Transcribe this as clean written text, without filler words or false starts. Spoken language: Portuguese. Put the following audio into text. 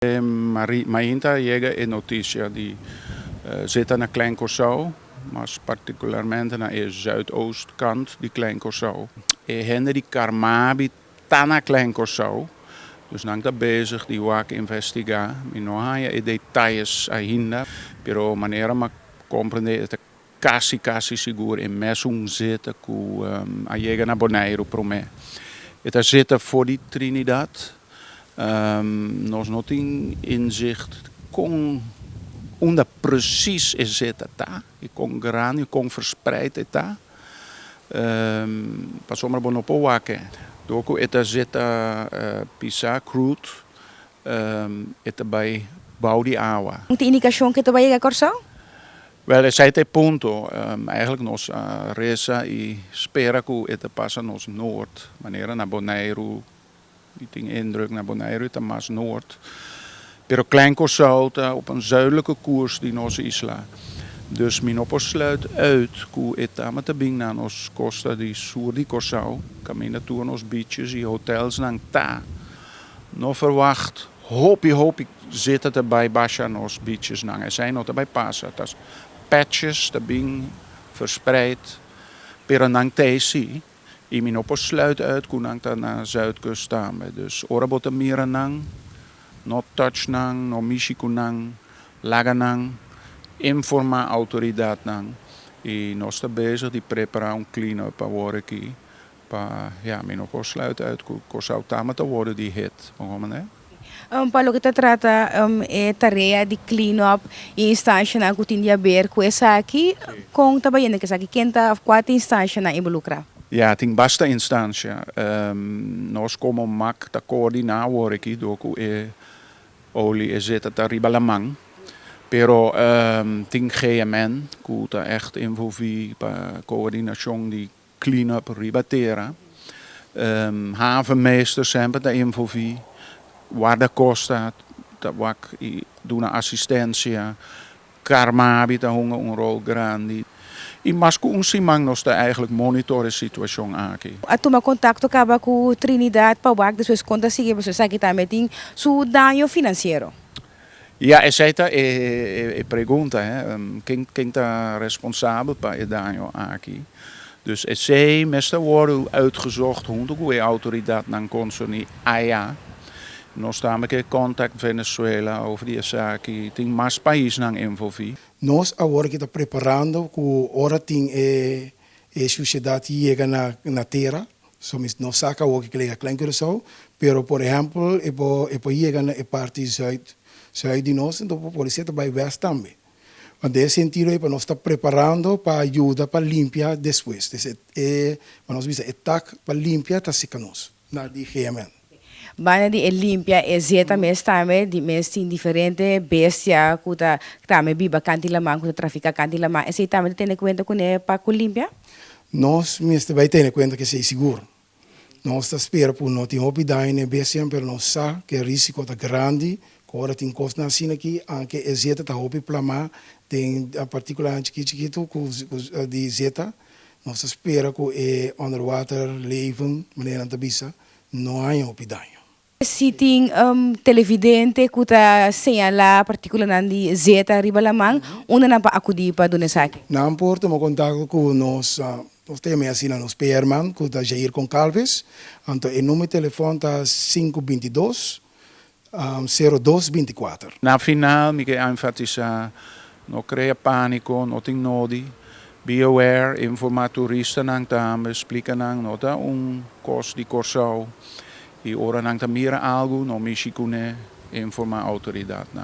Mainta llega a notícia de zitten na Klein Curaçao, mas particularmente na zuidoostkant de Klein Curaçao. E hen die Carmabi tá na Klein Curaçao, dus nang tá bezig die wak investigar. Mi não há detalhes ainda, pero maneira ma compreender casi seguro em mesmo zitten que a chega na Bonaire para mim. Eta zitten voor die Trinidad. Nós não temos inzicht com onde precies is zitten tá, e com grano, com verspreid tá. Pas maar bon op waken. Doko eta zitten pisa crude, eta bij Baudi Awa. Tem indicação que tu vai chegar Curaçao? Wel, esse é ponto. Eigenlijk nós reza e espera que eta passa nos noord, maneira na Bonaire. Ik denk indruk naar Bonaire, maar noord. Pero Klein Curaçao op een zuidelijke koers die onze isla. Dus min op sluit uit que eta met de bing naar ons costa die sur die Curaçao, camina toe nos beaches e hotels nang ta. No verwacht, hoop ik zitten er bij Basha nos beaches nang. Er zijn nog erbij passen. Dat is patches, de bing verspreid. Pero nang tesi. Imin op sluit uit kunang ta na zuidkust staan. Dus orabota miranang, no touch nang, no mishikunang, laganang, informa autoridad nang. E nós está bezig die preparar clean-up a aqui para min op sluit uit Curaçao tama te worden die hit. Palo que trata é tarefa de clean-up e instância na cotinha ver com essa aqui, com trabalhando que essa aqui quem tá quatro instâncias na involucrar. Ja, tem basta instância. Nós como mak ta coordinar aqui do que oli zit ta ribalamang. Pero tem GMN que ta echt involvi pa coördinatie die clean-up ribatera. Havenmeester sempre ta involvi. Guarda costa ta wak i doen assistência. Carmabi ta honga een rol grande. E mas com simang nós está eigenlijk monitoren a situação aqui. A tomar contato acaba com Trinidad para o depois conta seguir você sabe que também tem seu dano financeiro. Ja, essa é pergunta, quem está responsável para o dano aqui? Dus esse mestre worden uitgezocht hoe a autoridade não consome AIA. Nós estamos em contato com Venezuela over die zaak. Tem mais países não envolvidos. Nós agora que está preparando, que agora tem a sociedade chega na terra, somos nós saca o que é Klein Curaçao, pero por exemplo, é chega na parte zuid de nós, então a polícia está vai west também. Mas nesse sentido, nós está preparando para ajudar para limpar depois. Nós vamos ataque para limpar está seca nós na DGMN. Bana de limpia é zeta mes também de mes tem diferente bestia que também biba cantilamang que trafica cantilamang esse também tem conta com é para com limpia nós mesmo vai ter conta que é seguro nós está espera por não ter hobby bestia pero nós sabe que o risco está grande agora tem costa assim aqui que é zeta tá hobby plama tem a particularmente chiquito de zeta nós espera que é underwater leven maneira da bisa não há hobby se tem televidente que está señala particularmente zeta ribalamang onde não para acudir para donar saque não importa meu contato com nós temos assim nos Perman que está Jair Concalves então o número de telefone está 522 0224. Na final, me quero enfatizar, não cria pânico, não tem nodi. Be aware, informar toeristen nang tam, explica nang nota cost de Curaçao. E ora nang tamira algo, no Michicune, informar autoridade nang.